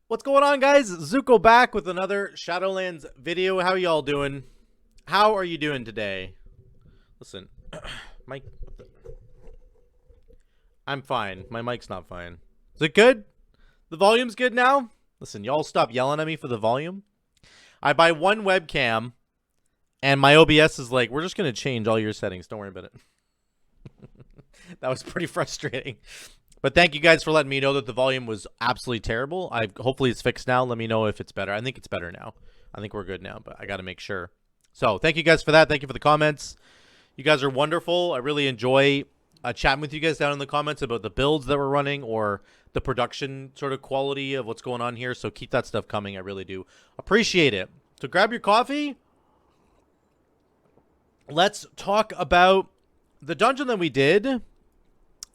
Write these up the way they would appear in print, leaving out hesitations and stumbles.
What's going on, guys? Zuko back with another Shadowlands video. How y'all doing? How are you doing today? Listen, Mike, I'm fine. My mic's not fine. Is it good? The volume's good now? Listen, y'all stop yelling at me for the volume. I buy one webcam, and my OBS is like, we're just going to change all your settings. Don't worry about it. That was pretty frustrating. But thank you guys for letting me know that the volume was absolutely terrible. Hopefully it's fixed now. Let me know if it's better. I think it's better now. I think we're good now, but I got to make sure. So thank you guys for that. Thank you for the comments. You guys are wonderful. I really enjoy chatting with you guys down in the comments about the builds that we're running or the production sort of quality of what's going on here. So keep that stuff coming. I really do appreciate it. So grab your coffee. Let's talk about the dungeon that we did,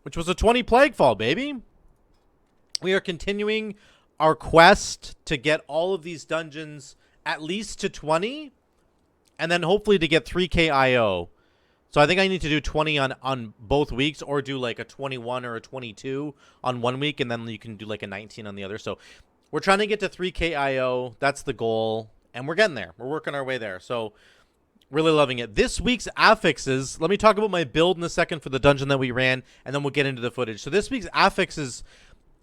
which was a 20 Plaguefall, baby. We are continuing our quest to get all of these dungeons at least to 20, and then hopefully to get 3k IO. So I think I need to do 20 on both weeks, or do like a 21 or a 22 on one week, and then you can do like a 19 on the other. So we're trying to get to 3k IO. That's the goal, and we're getting there. We're working our way there. So really loving it. This week's affixes, let me talk about my build in a second for the dungeon that we ran, and then we'll get into the footage. So this week's affixes,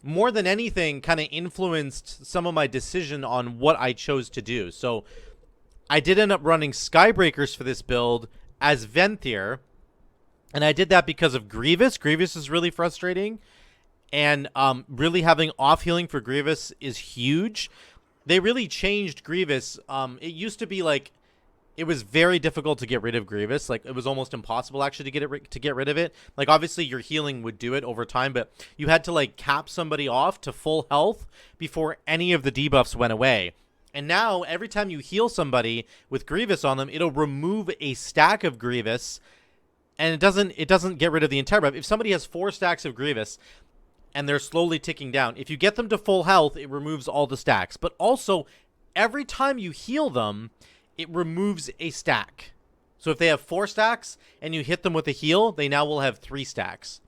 more than anything, kind of influenced some of my decision on what I chose to do. So I did end up running Skybreakers for this build as Venthyr, and I did that because of Grievous. Grievous is really frustrating, and really having off healing for Grievous is huge. They really changed Grievous. It used to be like, it was very difficult to get rid of Grievous. Like, it was almost impossible actually to get rid of it. Like, obviously your healing would do it over time, but you had to like cap somebody off to full health before any of the debuffs went away. And now every time you heal somebody with Grievous on them, it'll remove a stack of Grievous, and it doesn't get rid of the entire buff. If somebody has 4 stacks of Grievous and they're slowly ticking down, if you get them to full health, it removes all the stacks. But also, every time you heal them, it removes a stack. So if they have 4 stacks and you hit them with a heal, they now will have 3 stacks.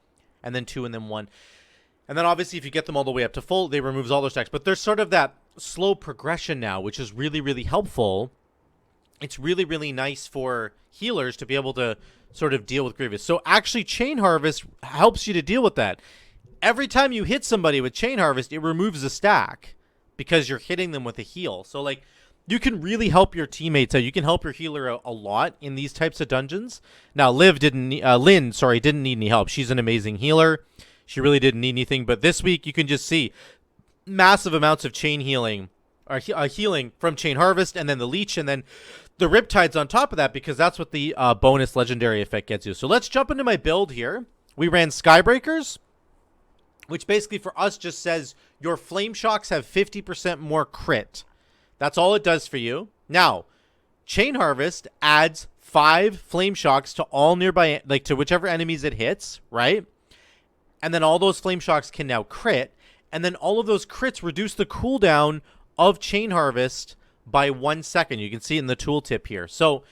And then 2 and then 1. And then obviously if you get them all the way up to full, they removes all their stacks. But there's sort of that slow progression now, which is really, really helpful. It's really, really nice for healers to be able to sort of deal with Grievous. So actually Chain Harvest helps you to deal with that. Every time you hit somebody with Chain Harvest, it removes a stack because you're hitting them with a heal. So like, you can really help your teammates out. You can help your healer a lot in these types of dungeons. Now, Lynn didn't need any help. She's an amazing healer. She really didn't need anything. But this week, you can just see massive amounts of chain healing, or healing from Chain Harvest, and then the Leech, and then the Riptides on top of that, because that's what the bonus legendary effect gets you. So let's jump into my build here. We ran Skybreakers, which basically for us just says your Flame Shocks have 50% more crit. That's all it does for you. Now, Chain Harvest adds 5 Flame Shocks to all nearby, like to whichever enemies it hits, right? And then all those Flame Shocks can now crit. And then all of those crits reduce the cooldown of Chain Harvest by 1 second. You can see it in the tooltip here. So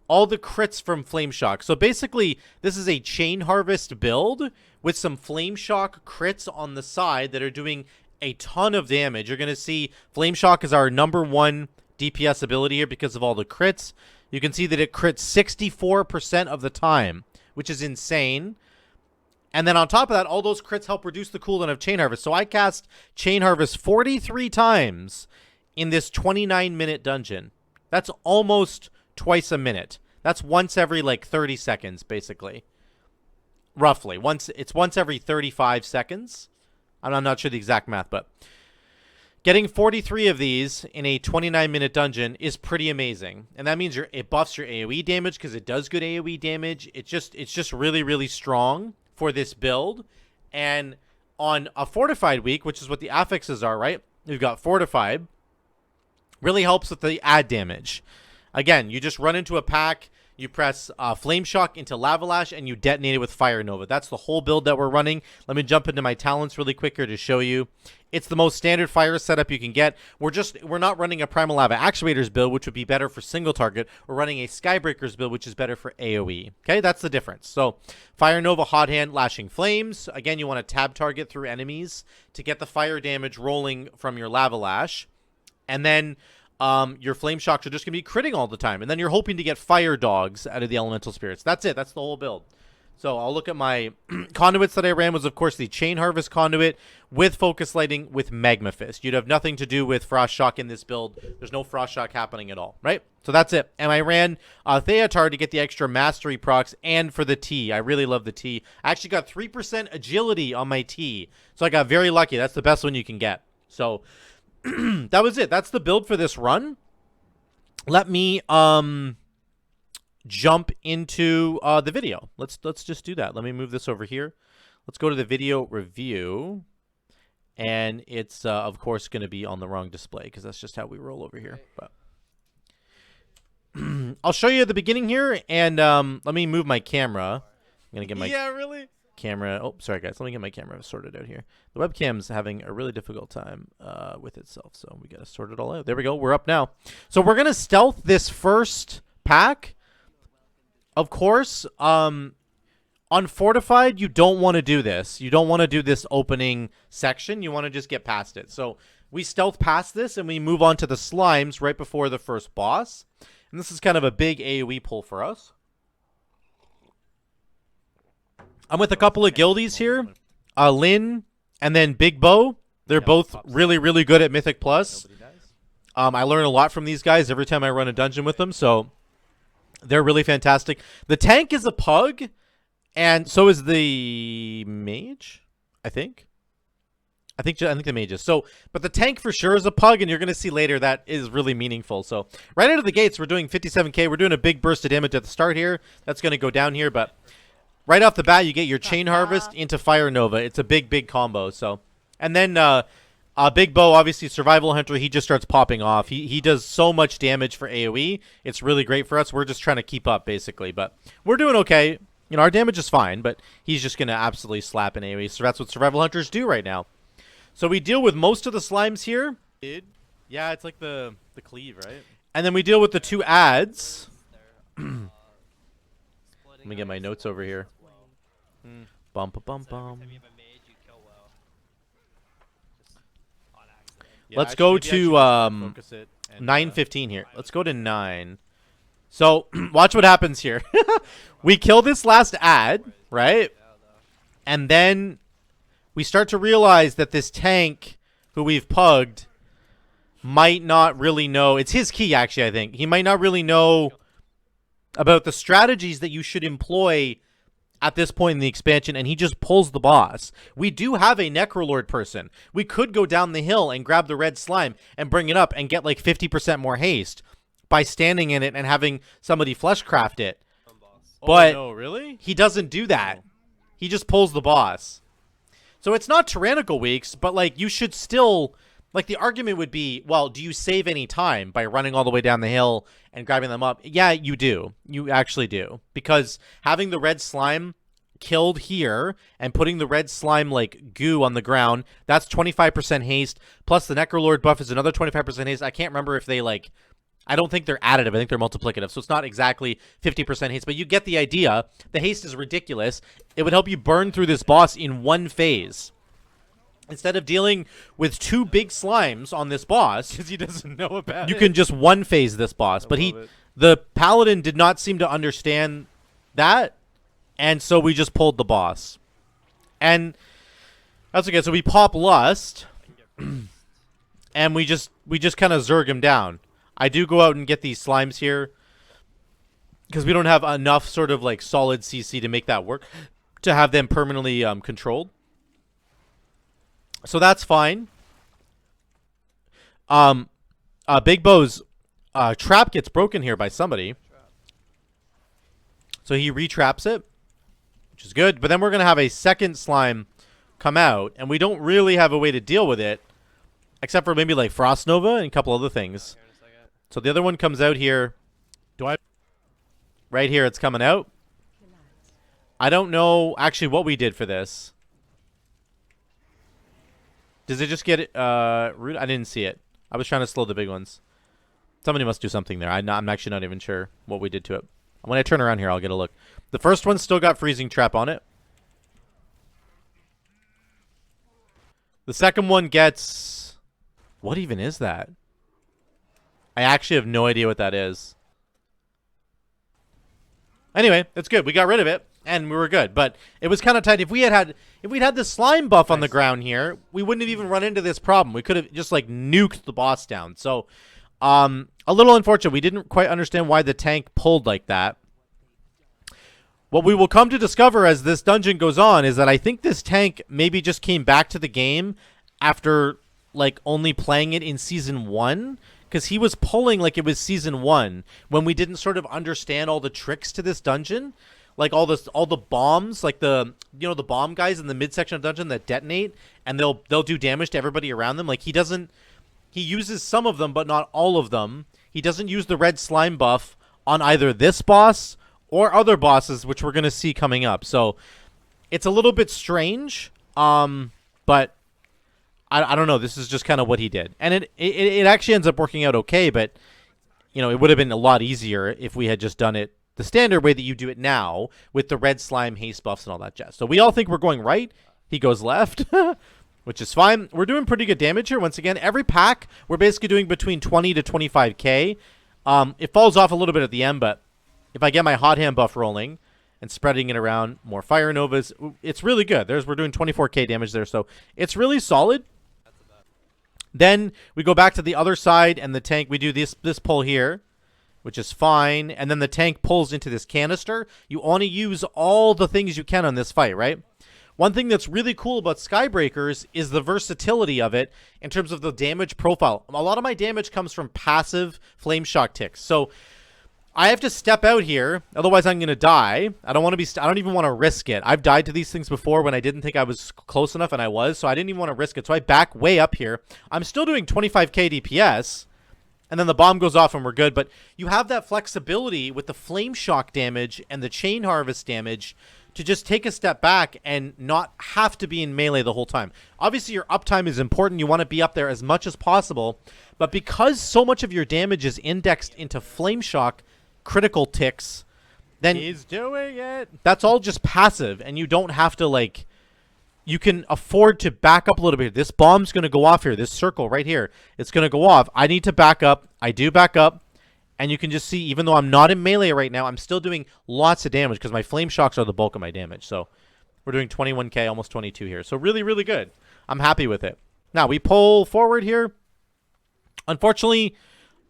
all the crits from Flame Shock. So basically, this is a Chain Harvest build with some Flame Shock crits on the side that are doing a ton of damage. You're going to see Flame Shock is our #1 DPS ability here because of all the crits. You can see that it crits 64% of the time, which is insane. And then on top of that, all those crits help reduce the cooldown of Chain Harvest. So I cast Chain Harvest 43 times in this 29-minute dungeon. That's almost twice a minute. That's once every like 30 seconds, basically. Roughly. It's once every 35 seconds. I'm not sure the exact math, but getting 43 of these in a 29-minute dungeon is pretty amazing. And that means it buffs your AoE damage because it does good AoE damage. It's just really, really strong for this build. And on a Fortified week, which is what the affixes are, right? We've got Fortified. Really helps with the add damage. Again, you just run into a pack, You press Flame Shock into Lava Lash, and you detonate it with Fire Nova. That's the whole build that we're running. Let me jump into my talents really quick here to show you. It's the most standard fire setup you can get. We're not running a Primal Lava Actuators build, which would be better for single target. We're running a Skybreakers build, which is better for AoE. Okay, that's the difference. So, Fire Nova, Hot Hand, Lashing Flames. Again, you want to tab target through enemies to get the fire damage rolling from your Lava Lash. And then your Flame Shocks are just going to be critting all the time. And then you're hoping to get Fire Dogs out of the Elemental Spirits. That's it. That's the whole build. So I'll look at my conduits that I ran was, of course, the Chain Harvest Conduit with Focus Lighting with Magma Fist. You'd have nothing to do with Frost Shock in this build. There's no Frost Shock happening at all, right? So that's it. And I ran Theatar to get the extra Mastery procs and for the T. I really love the T. I actually got 3% Agility on my T. So I got very lucky. That's the best one you can get. So that was it. That's the build for this run. Let me jump into the video. Let's just do that. Let me move this over here. Let's go to the video review, and it's of course going to be on the wrong display because that's just how we roll over here. But I'll show you at the beginning here, and let me move my camera. I'm gonna get my camera. Oh, sorry guys. Let me get my camera sorted out here. The webcam's having a really difficult time with itself, so we gotta sort it all out. There we go. We're up now. So we're gonna stealth this first pack. Of course, on Fortified, you don't want to do this. You don't want to do this opening section. You want to just get past it. So we stealth past this, and we move on to the slimes right before the first boss. And this is kind of a big AoE pull for us. I'm with a couple of guildies here. Lynn and then Big Bo. They're both really, really good at Mythic Plus. I learn a lot from these guys every time I run a dungeon with them, so they're really fantastic. The tank is a pug, and so is the mage, I think. I think the mage is. So, but the tank for sure is a pug, and you're going to see later that is really meaningful. So, right out of the gates, we're doing 57k. We're doing a big burst of damage at the start here. That's going to go down here, but right off the bat, you get your Chain Harvest into Fire Nova. It's a big, big combo. So, and then Big Bo, obviously Survival Hunter, he just starts popping off. He does so much damage for AoE. It's really great for us. We're just trying to keep up, basically. But we're doing okay. You know, our damage is fine, but he's just going to absolutely slap in AoE. So that's what Survival Hunters do right now. So we deal with most of the slimes here. Yeah, it's like the cleave, right? And then we deal with the two ads. Let me get my notes over here. Bum, ba, bum, bum. Yeah, let's go to 9:15 here. Let's go to 9. So watch what happens here. We kill this last ad, right? And then we start to realize that this tank who we've pugged might not really know. It's his key, actually, I think. He might not really know about the strategies that you should employ at this point in the expansion, and he just pulls the boss. We do have a Necrolord person. We could go down the hill and grab the red slime and bring it up and get like 50% more haste by standing in it and having somebody fleshcraft it. But no, really? He doesn't do that. He just pulls the boss. So it's not tyrannical weeks, but like you should still, like the argument would be, well, do you save any time by running all the way down the hill and grabbing them up? Yeah, you do. You actually do. Because having the red slime killed here and putting the red slime like goo on the ground, that's 25% haste. Plus the Necrolord buff is another 25% haste. I can't remember if they like, I don't think they're additive. I think they're multiplicative. So it's not exactly 50% haste, but you get the idea. The haste is ridiculous. It would help you burn through this boss in one phase. Instead of dealing with two big slimes on this boss, Because he doesn't know about you it. can just one phase this boss. But the paladin did not seem to understand that, and so we just pulled the boss. And that's okay. So we pop Lust, and we just kind of zerg him down. I do go out and get these slimes here because we don't have enough sort of like solid CC to make that work, to have them permanently controlled. So that's fine. Big Bo's trap gets broken here by somebody. So he retraps it, which is good. But then we're going to have a second slime come out, and we don't really have a way to deal with it, except for maybe like Frost Nova and a couple other things. So the other one comes out here. Right here, it's coming out. I don't know actually what we did for this. Does it just get it? Root? I didn't see it. I was trying to slow the big ones. Somebody must do something there. I'm actually not even sure what we did to it. When I turn around here, I'll get a look. The first one still got freezing trap on it. The second one gets... What even is that? I actually have no idea what that is. Anyway, that's good. We got rid of it, and we were good. But it was kind of tight. If we'd had the slime buff on the ground here, we wouldn't have even run into this problem. We could have just like nuked the boss down. So, a little unfortunate. We didn't quite understand why the tank pulled like that. What we will come to discover as this dungeon goes on is that I think this tank maybe just came back to the game after like only playing it in Season 1. Because he was pulling like it was Season 1 when we didn't sort of understand all the tricks to this dungeon. Like all the bombs, like the bomb guys in the midsection of the dungeon that detonate and they'll do damage to everybody around them. Like he uses some of them but not all of them. He doesn't use the red slime buff on either this boss or other bosses, which we're going to see coming up. So it's a little bit strange, but I don't know. This is just kind of what he did. And it actually ends up working out okay, but, you know, it would have been a lot easier if we had just done it the standard way that you do it now with the red slime haste buffs and all that jazz. So we all think we're going right. He goes left, which is fine. We're doing pretty good damage here. Once again, every pack, we're basically doing between 20 to 25k. It falls off a little bit at the end, but if I get my hot hand buff rolling and spreading it around, more fire novas, it's really good. We're doing 24k damage there, so it's really solid. Then we go back to the other side, and the tank, we do this pull here, which is fine. And then the tank pulls into this canister. You want to use all the things you can on this fight, right? One thing that's really cool about Skybreakers is the versatility of it in terms of the damage profile. A lot of my damage comes from passive flame shock ticks. So I have to step out here, otherwise I'm going to die. I don't even want to risk it. I've died to these things before when I didn't think I was close enough, and I was, so I didn't even want to risk it. So I back way up here. I'm still doing 25k DPS, and then the bomb goes off and we're good. But you have that flexibility with the flame shock damage and the chain harvest damage to just take a step back and not have to be in melee the whole time. Obviously, your uptime is important. You want to be up there as much as possible. But because so much of your damage is indexed into flame shock critical ticks, then he's doing it. That's all just passive, and you don't have to, like, you can afford to back up a little bit. This bomb's going to go off here, this circle right here, it's going to go off. I need to back up. I do back up, and you can just see, even though I'm not in melee right now, I'm still doing lots of damage because my flame shocks are the bulk of my damage. So we're doing 21k, almost 22 here. So really, really good. I'm happy with it. Now we pull forward here. Unfortunately,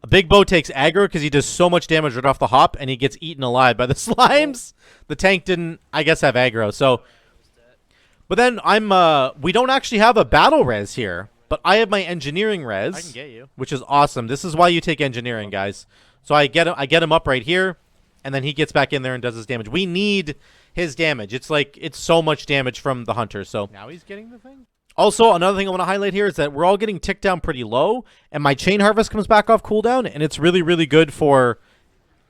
a big bow takes aggro because he does so much damage right off the hop, and he gets eaten alive by the slimes. The tank didn't, I guess, have aggro. So, but then we don't actually have a battle res here, but I have my engineering res. I can get you. Which is awesome. This is why you take engineering, guys. So I get him up right here, and then he gets back in there and does his damage. We need his damage. It's so much damage from the hunter. So now he's getting the thing. Also, another thing I want to highlight here is that we're all getting ticked down pretty low, and my chain harvest comes back off cooldown, and it's really, really good for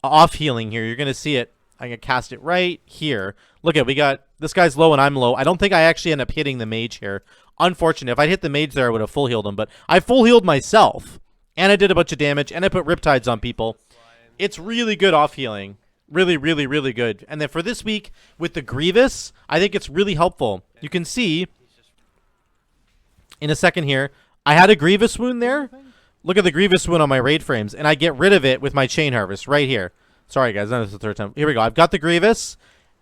off healing here. You're going to see it. I can cast it right here. Look at, we got, this guy's low and I'm low. I don't think I actually end up hitting the mage here. Unfortunate. If I'd hit the mage there, I would have full healed him, but I full healed myself, and I did a bunch of damage, and I put Riptides on people. It's really good off healing. Really, really, really good. And then for this week, with the Grievous, I think it's really helpful. You can see in a second here, I had a Grievous wound there. Look at the Grievous wound on my raid frames, and I get rid of it with my chain harvest right here. Sorry, guys, that was the third time. Here we go. I've got the Grievous,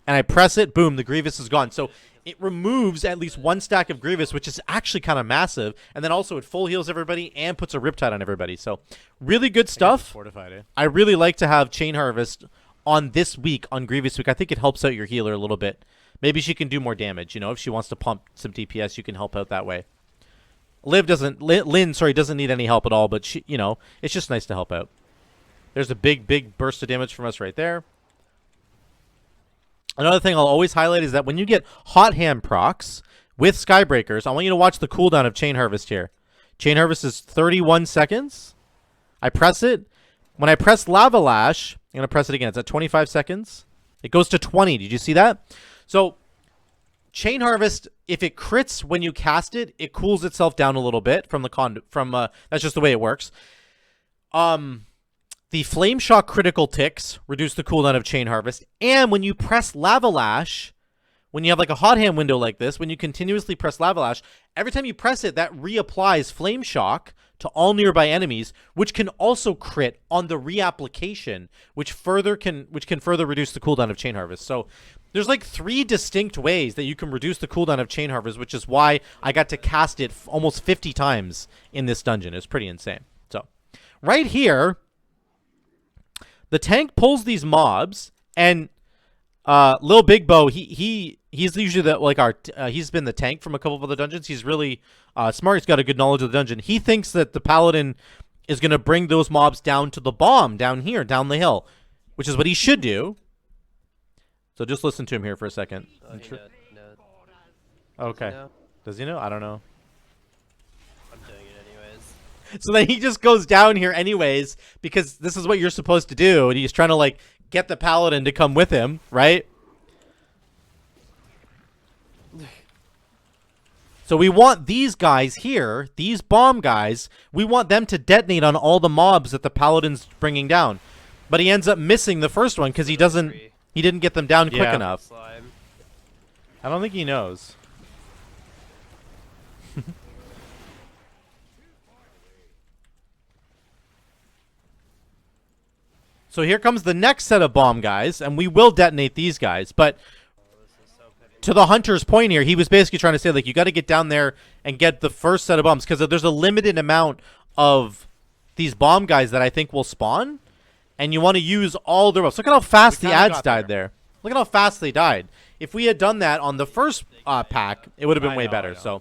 and I press it. Boom, the Grievous is gone. So it removes at least one stack of Grievous, which is actually kind of massive. And then also it full heals everybody and puts a Riptide on everybody. So really good stuff. Fortified it. I really like to have chain harvest on this week, on Grievous week. I think it helps out your healer a little bit. Maybe she can do more damage. You know, if she wants to pump some DPS, you can help out that way. Lynn doesn't need any help at all, but she, you know, it's just nice to help out. There's a big burst of damage from us right there. Another thing I'll always highlight is that when you get hot hand procs with Skybreakers, I want you to watch the cooldown of Chain Harvest here. Chain Harvest is 31 seconds. I press it, When I press Lava Lash, I'm going to press it again. It's at 25 seconds. It goes to 20. Did you see that? So Chain Harvest, if it crits when you cast it, it cools itself down a little bit from the that's just the way it works. The Flame Shock critical ticks reduce the cooldown of Chain Harvest, and when you press Lava Lash, when you have like a hot hand window like this, when you continuously press Lava Lash, every time you press it, that reapplies Flame Shock to all nearby enemies, which can also crit on the reapplication, which can further reduce the cooldown of Chain Harvest. So there's like 3 distinct ways that you can reduce the cooldown of Chain Harvest, which is why I got to cast it almost 50 times in this dungeon. It's pretty insane. So right here, the tank pulls these mobs, and Lil Big Bo, he's usually he's been the tank from a couple of other dungeons. He's really smart. He's got a good knowledge of the dungeon. He thinks that the paladin is going to bring those mobs down to the bomb down here, down the hill, which is what he should do. So just listen to him here for a second. No. Okay. Does he know? I don't know. I'm doing it anyways. So then he just goes down here anyways, because this is what you're supposed to do, and he's trying to like get the paladin to come with him, right? So we want these guys here, these bomb guys, we want them to detonate on all the mobs that the paladin's bringing down. But he ends up missing the first one because he didn't get them down quick enough. Slime. I don't think he knows. So here comes the next set of bomb guys, and we will detonate these guys. But to the hunter's point here, he was basically trying to say, like, you got to get down there and get the first set of bombs, because there's a limited amount of these bomb guys that I think will spawn, and you want to use all their bombs. Look at how fast the ads died there. Look at how fast they died. If we had done that on the first pack, it would have been way better. So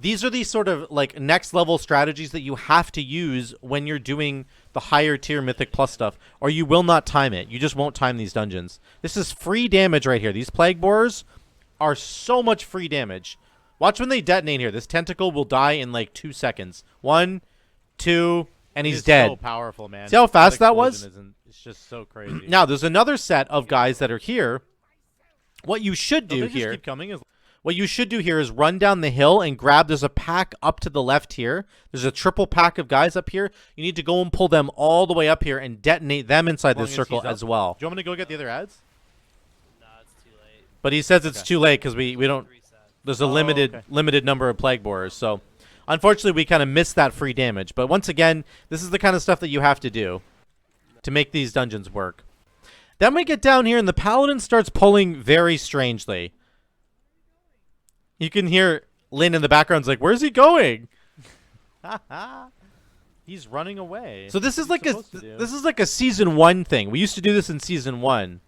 these are these sort of like next level strategies that you have to use when you're doing the higher tier Mythic Plus stuff, or you will not time it. You just won't time these dungeons. This is free damage right here. These Plagueborers are so much free damage. Watch when they detonate here. This tentacle will die in like 2 seconds. 1, 2, and he's dead. So powerful, man. See how fast that was? It's just so crazy. Now there's another set of guys that are here. What you should do They just here. keep coming is What you should do here is run down the hill and grab. There's a pack up to the left here. There's a triple pack of guys up here. You need to go and pull them all the way up here and detonate them inside this circle as well. Do you want me to go get the other ads? Nah, it's too late. But he says it's too late because we don't. Reset. There's a limited number of Plagueborers. So unfortunately, we kind of missed that free damage. But once again, this is the kind of stuff that you have to do to make these dungeons work. Then we get down here and the paladin starts pulling very strangely. You can hear Lynn in the background's like, "Where's he going?" He's running away. So this is like a season 1 thing. We used to do this in season 1.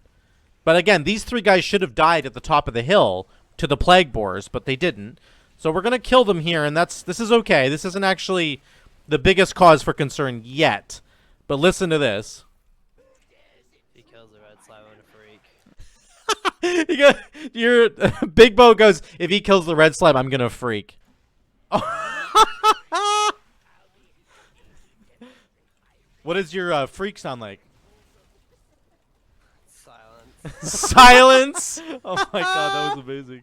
But again, these 3 guys should have died at the top of the hill to the Plagueborers, but they didn't. So we're going to kill them here, and this is okay. This isn't actually the biggest cause for concern yet. But listen to this. He kills the red slime on a freak. Your Big Bo goes, if he kills the red slime, I'm going to freak. What does your freak sound like? Silence. Silence. Oh my god, that was amazing.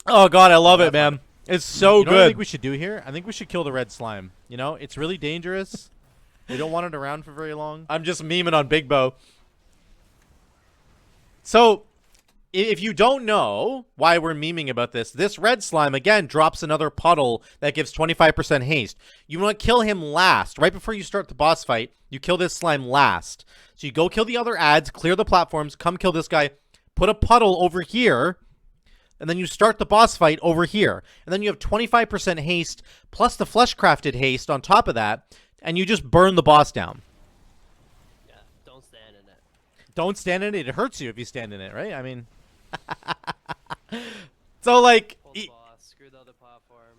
Oh god, I love it, man. It's so You know what I good. think we should do here? I think we should kill the red slime. You know, it's really dangerous. We don't want it around for very long. I'm just memeing on Big Bo. So, if you don't know why we're memeing about this red slime, again, drops another puddle that gives 25% haste. You want to kill him last. Right before you start the boss fight, you kill this slime last. So you go kill the other ads, clear the platforms, come kill this guy, put a puddle over here, and then you start the boss fight over here. And then you have 25% haste, plus the flesh-crafted haste on top of that, and you just burn the boss down. Yeah, don't stand in it. Don't stand in it. It hurts you if you stand in it, right? I mean... So, like... Pull the boss. Screw the other platform.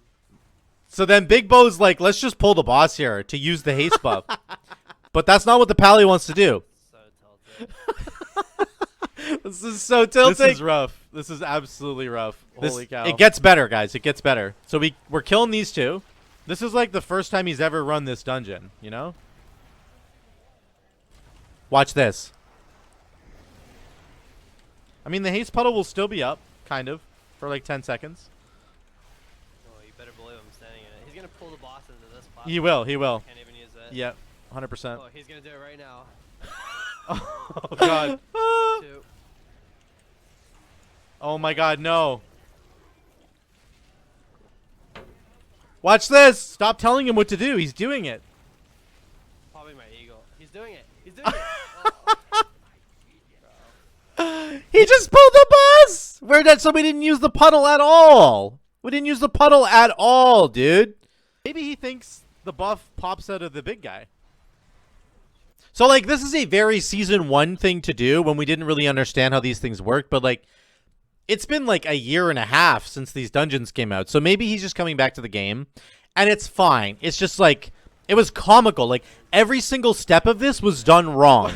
So then Big Bo's like, let's just pull the boss here to use the haste buff. But that's not what the Pally wants to do. So tilted. This is so tilting. This is rough. This is absolutely rough. Holy cow. It gets better, guys. It gets better. So we're killing these 2. This is like the first time he's ever run this dungeon, you know? Watch this. I mean, the haste puddle will still be up, kind of, for like 10 seconds. Oh, you better believe I'm standing in it. He's gonna pull the boss into this platform. He will, he will. Can't even use it. Yeah, 100%. Oh, he's gonna do it right now. Oh, God. 2. Oh, my God, no. Watch this. Stop telling him what to do. He's doing it. Popping my eagle. He's doing it. He's doing it. Oh. He just pulled the boss. Where that? So we didn't use the puddle at all. We didn't use the puddle at all, dude. Maybe he thinks the buff pops out of the big guy. So, like, this is a very Season 1 thing to do when we didn't really understand how these things work. But, like, it's been, like, a year and a half since these dungeons came out. So maybe he's just coming back to the game. And it's fine. It's just, like, it was comical. Like, every single step of this was done wrong.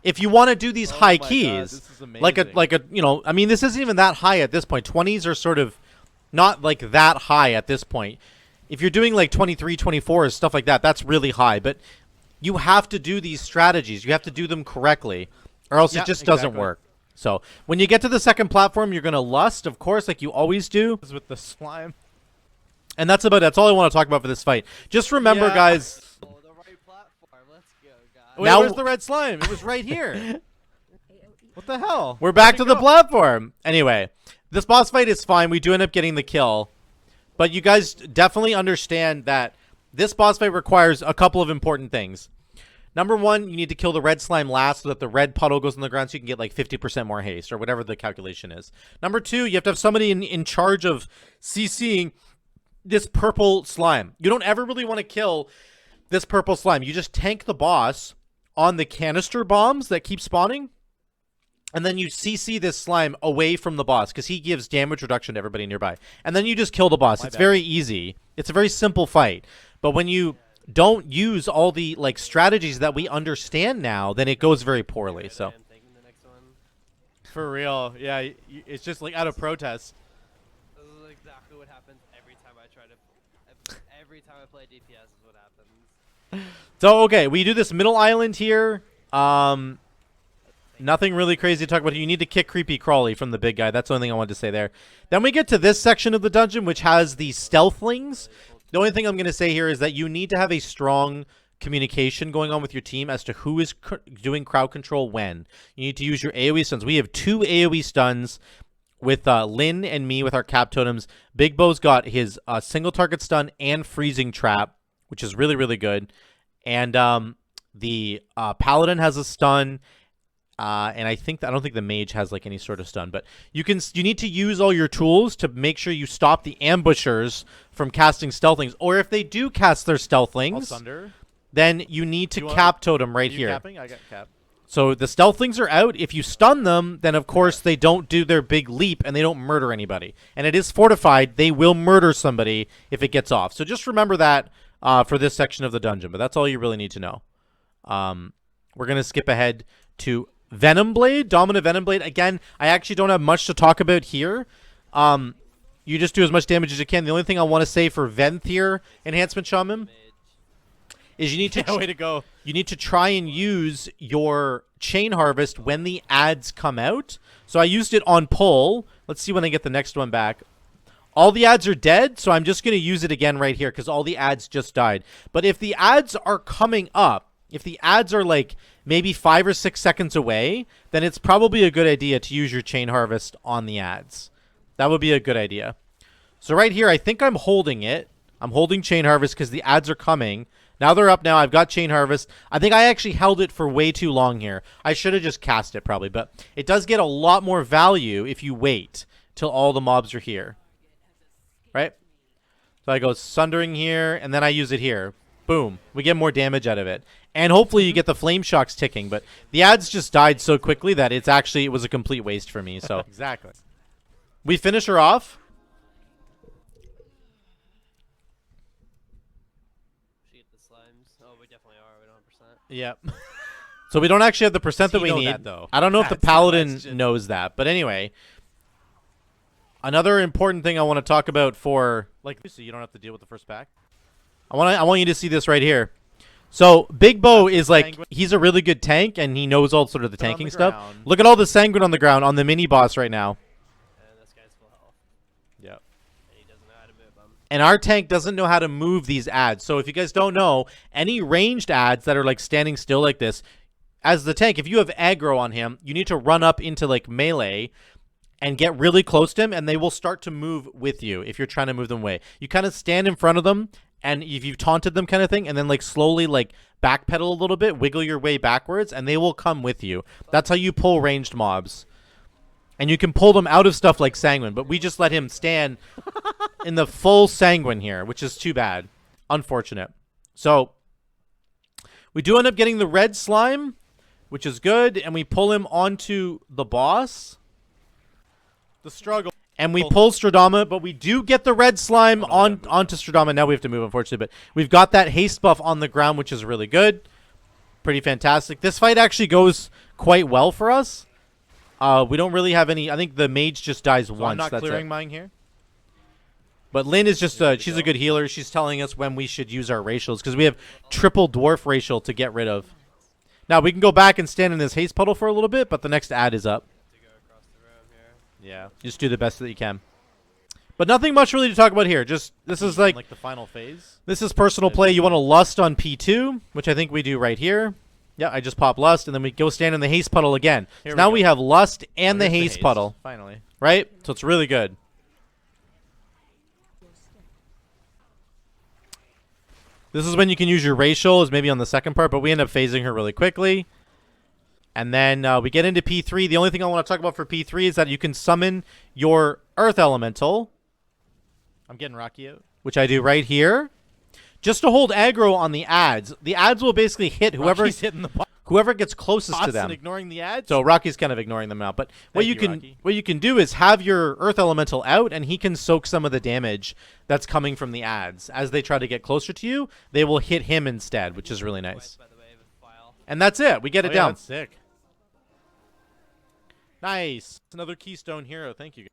If you want to do these high keys, like a, you know, I mean, this isn't even that high at this point. 20s are sort of not, like, that high at this point. If you're doing, like, 23, 24, stuff like that, that's really high. But you have to do these strategies. You have to do them correctly, or else it just doesn't work. So when you get to the second platform, you're going to lust, of course, like you always do. With the slime. And that's about it. That's all I want to talk about for this fight. Just remember, guys. Oh, the right platform. Let's go, guys. Wait, Now- where's the red slime? It was right here. What the hell? We're back to the platform. Anyway, this boss fight is fine. We do end up getting the kill. But you guys definitely understand that this boss fight requires a couple of important things. Number one, you need to kill the red slime last so that the red puddle goes on the ground so you can get like 50% more haste or whatever the calculation is. Number two, you have to have somebody in charge of CCing this purple slime. You don't ever really want to kill this purple slime. You just tank the boss on the canister bombs that keep spawning. And then you CC this slime away from the boss because he gives damage reduction to everybody nearby. And then you just kill the boss. It's very easy. It's a very simple fight. But when you don't use all the like strategies that we understand now, then it goes very poorly. So I'm thinking the next one. For real. Yeah, it's just like out of protest. This is exactly what happens every time I try to. Every time I play DPS is what happens. So okay, we do this middle island here. Nothing really crazy to talk about. You need to kick Creepy Crawly from the big guy. That's the only thing I wanted to say there. Then we get to this section of the dungeon, which has the stealthlings. The only thing I'm going to say here is that you need to have a strong communication going on with your team as to who is doing crowd control when. You need to use your AoE stuns. We have 2 AoE stuns with Lynn and me with our cap totems. Big Bo's got his single target stun and freezing trap, which is really, really good. And the Paladin has a stun. And I don't think the mage has like any sort of stun, but you need to use all your tools to make sure you stop the ambushers from casting stealthlings. Or if they do cast their stealthlings, then you need to cap totem right here. Capping? I got cap. So the stealthlings are out. If you stun them, then of course they don't do their big leap and they don't murder anybody. And it is fortified. They will murder somebody if it gets off. So just remember that for this section of the dungeon. But that's all you really need to know. We're gonna skip ahead to Venomblade, Domina Venomblade. Again, I actually don't have much to talk about here. You just do as much damage as you can. The only thing I want to say for Venthyr Enhancement Shaman is you need to way to go. You need to try and use your Chain Harvest when the ads come out. So I used it on pull. Let's see when I get the next one back. All the ads are dead, so I'm just going to use it again right here because all the ads just died. But if the ads are coming up, if the ads are like maybe 5 or 6 seconds away, then it's probably a good idea to use your Chain Harvest on the ads. That would be a good idea. So right here, I think I'm holding it. I'm holding Chain Harvest because the ads are coming. Now they're up now. I've got Chain Harvest. I think I actually held it for way too long here. I should have just cast it probably, but it does get a lot more value if you wait till all the mobs are here. Right? So I go Sundering here, and then I use it here. Boom. We get more damage out of it. And hopefully you get the flame shocks ticking, but the ads just died so quickly that it was a complete waste for me. So Exactly. we finish her off. Shoot the slimes. Oh, we definitely are. We don't have percent. Yep. So we don't actually have the percent that we know need. that, though? I don't know if the That's the Paladin question. knows that, but anyway. Another important thing I want to talk about for, like, so you don't have to deal with the first pack. I want you to see this right here. So Big Bo is like, he's a really good tank, and he knows all sort of the tanking stuff. Look at all the Sanguine on the ground on the mini boss right now. And this guy's full health. Yep. And he doesn't know how to move them. And our tank doesn't know how to move these ads. So if you guys don't know, any ranged ads that are like standing still like this, as the tank, if you have aggro on him, you need to run up into like melee and get really close to him, and they will start to move with you if you're trying to move them away. You kind of stand in front of them, and if you've taunted them kind of thing, and then like slowly like backpedal a little bit, wiggle your way backwards, and they will come with you. That's how you pull ranged mobs. And you can pull them out of stuff like Sanguine, but we just let him stand in the full Sanguine here, which is too bad. Unfortunate. So we do end up getting the red slime, which is good, and we pull him onto the boss. The struggle. And we pull Stradama, but we do get the red slime onto Stradama. Now we have to move, unfortunately, but we've got that haste buff on the ground, which is really good. Pretty fantastic. This fight actually goes quite well for us. We don't really have any. I think the mage just dies once. I'm not That's clearing it. mine here. But Lynn is just she's a good healer. She's telling us when we should use our racials because we have triple dwarf racial to get rid of. Now we can go back and stand in this haste puddle for a little bit, but the next ad is up. To go across the room here. Yeah, just do the best that you can. But nothing much really to talk about here. Just this is like the final phase. this is personal play. You want to lust on P2, which I think we do right here. Yeah, I just pop lust, and then we go stand in the haste puddle again. Here So we now go. we have lust and the There's haste puddle, Finally. right? So it's really good. This is when you can use your racial, is maybe on the second part, but we end up phasing her really quickly. And then we get into P3. The only thing I want to talk about for P3 is that you can summon your Earth Elemental, I'm getting Rocky out. which I do right here, just to hold aggro on the ads. The ads will basically hit Rocky's hitting the whoever gets closest to bots them. and ignoring the ads. So Rocky's kind of ignoring them now. But Thank you, Rocky. what you can do is have your Earth Elemental out, and he can soak some of the damage that's coming from the ads. As they try to get closer to you, they will hit him instead, which is really nice. By the way, with file. And that's it. We get it Oh, yeah, down. that's sick. Nice. Another keystone hero. Thank you.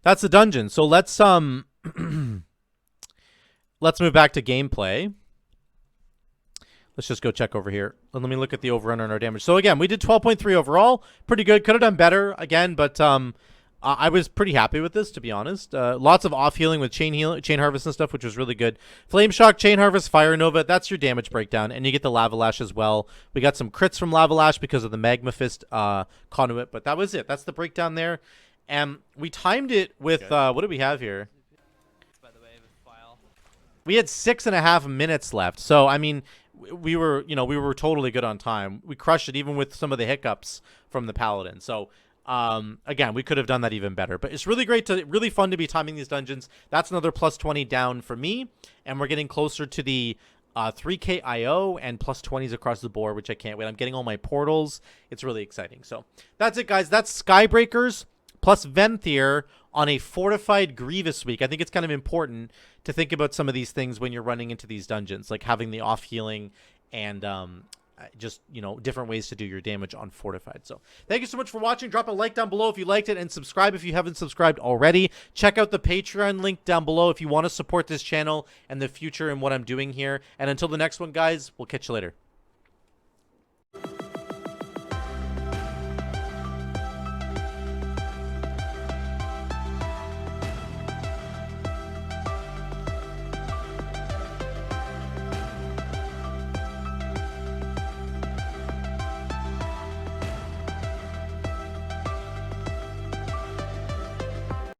That's the dungeon. So let's let's move back to gameplay. Let's just go check over here. Let me look at the overrun on our damage. So again, we did 12.3 overall. Pretty good. Could have done better again, but I was pretty happy with this, to be honest. Lots of off healing with chain harvest and stuff, which was really good. Flame shock, chain harvest, fire nova. That's your damage breakdown, and you get the lava lash as well. We got some crits from lava lash because of the magma fist conduit, but that was it. That's the breakdown there, and we timed it with what do we have here? By the way, with file. We had 6.5 minutes left, so I mean, we were totally good on time. We crushed it even with some of the hiccups from the paladin. So again, we could have done that even better. But it's really fun to be timing these dungeons. That's another plus 20 down for me, and we're getting closer to the 3K IO and plus 20s across the board, which I can't wait. I'm getting all my portals. It's really exciting. So that's it, guys. That's Skybreakers plus Venthyr on a fortified Grievous week. I think it's kind of important to think about some of these things when you're running into these dungeons, like having the off healing and just, different ways to do your damage on fortified. So thank you so much for watching. Drop a like down below if you liked it, and subscribe if you haven't subscribed already. Check out the Patreon link down below if you want to support this channel and the future and what I'm doing here. And until the next one, guys, we'll catch you later.